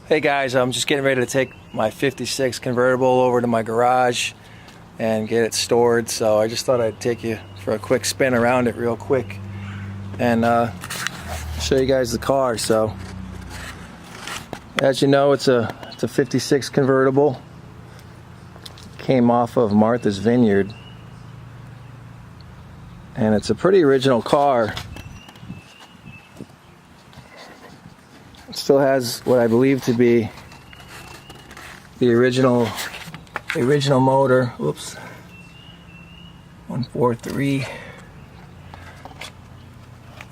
Hey guys, I'm just getting ready to take my 56 convertible over to my garage and get it stored, so I just thought I'd take you for a quick spin around it real quick and show you guys the car. So as you know, it's a 56 convertible. Came off of Martha's Vineyard, and it's a pretty original car. It still has what I believe to be the original motor. Whoops. 143.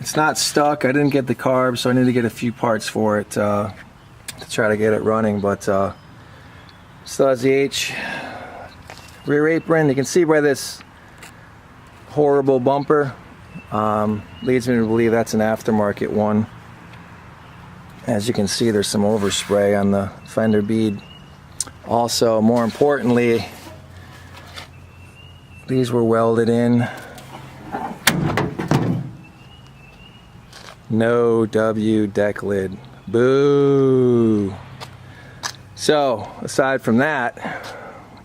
It's not stuck. I didn't get the carb, so I need to get a few parts for it to try to get it running. But still has the H rear apron. You can see by this horrible bumper, leads me to believe that's an aftermarket one. As you can see, there's some overspray on the fender bead. Also, more importantly, these were welded in. No W deck lid. Boo! So, aside from that,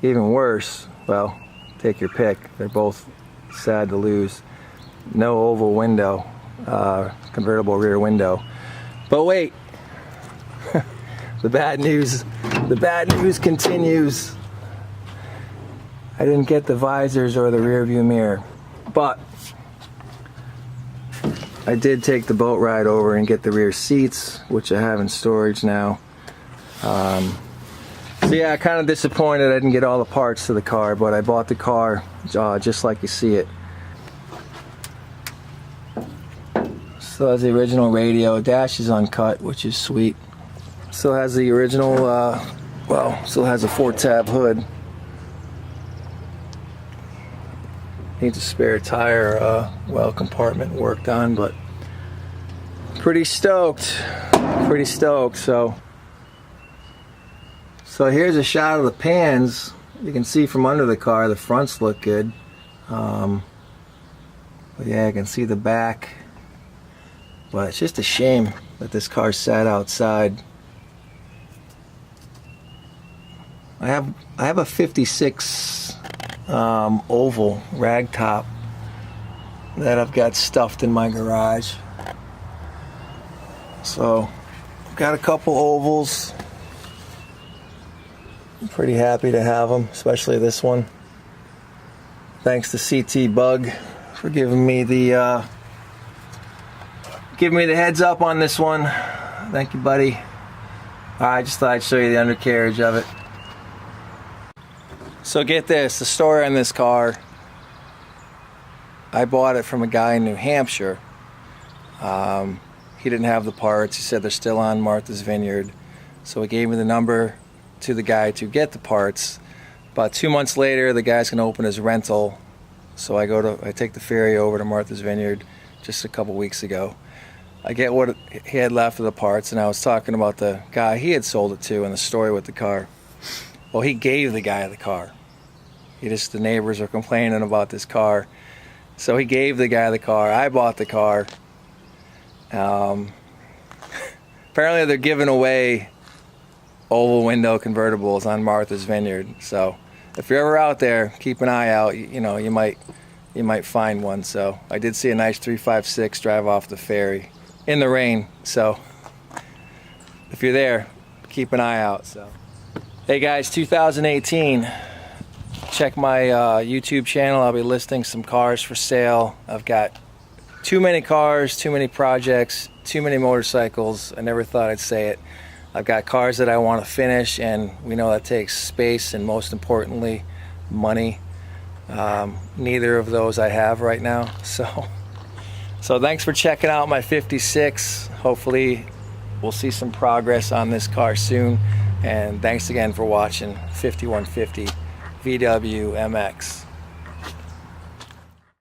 even worse, well, take your pick. They're both sad to lose. No oval window, convertible rear window. But wait, the bad news continues. I didn't get the visors or the rear view mirror, but I did take the boat ride over and get the rear seats, which I have in storage now. So yeah, kind of disappointed I didn't get all the parts to the car, but I bought the car just like you see it. Still has the original radio. Dash is uncut, which is sweet. Still has the original, still has a 4-tab hood. Needs a spare tire, well, compartment worked on, but pretty stoked. So here's a shot of the pans. You can see from under the car, the fronts look good. But yeah, I can see the back. But it's just a shame that this car sat outside. I have a 56 oval rag top that I've got stuffed in my garage. So I've got a couple ovals. I'm pretty happy to have them, especially this one. Thanks to CT Bug for giving me the heads up on this one. Thank you, buddy. I just thought I'd show you the undercarriage of it. So get this, the story on this car. I bought it from a guy in New Hampshire. He didn't have the parts. He said they're still on Martha's Vineyard. So he gave me the number to the guy to get the parts. About 2 months later, the guy's gonna open his rental. So I take the ferry over to Martha's Vineyard just a couple weeks ago. I get what he had left of the parts, and I was talking about the guy he had sold it to and the story with the car. Well, he gave the guy the car. The neighbors are complaining about this car. So he gave the guy the car. I bought the car. Apparently they're giving away oval window convertibles on Martha's Vineyard. So if you're ever out there, keep an eye out. You know, you might find one. So I did see a nice 356 drive off the ferry in the rain. So if you're there, keep an eye out. So hey guys, 2018. Check my YouTube channel. I'll be listing some cars for sale. I've got too many cars, too many projects, too many motorcycles. I never thought I'd say it. I've got cars that I want to finish, and we know that takes space and, most importantly, money. Neither of those I have right now. So thanks for checking out my 56. Hopefully we'll see some progress on this car soon. And thanks again for watching 5150 VW MX.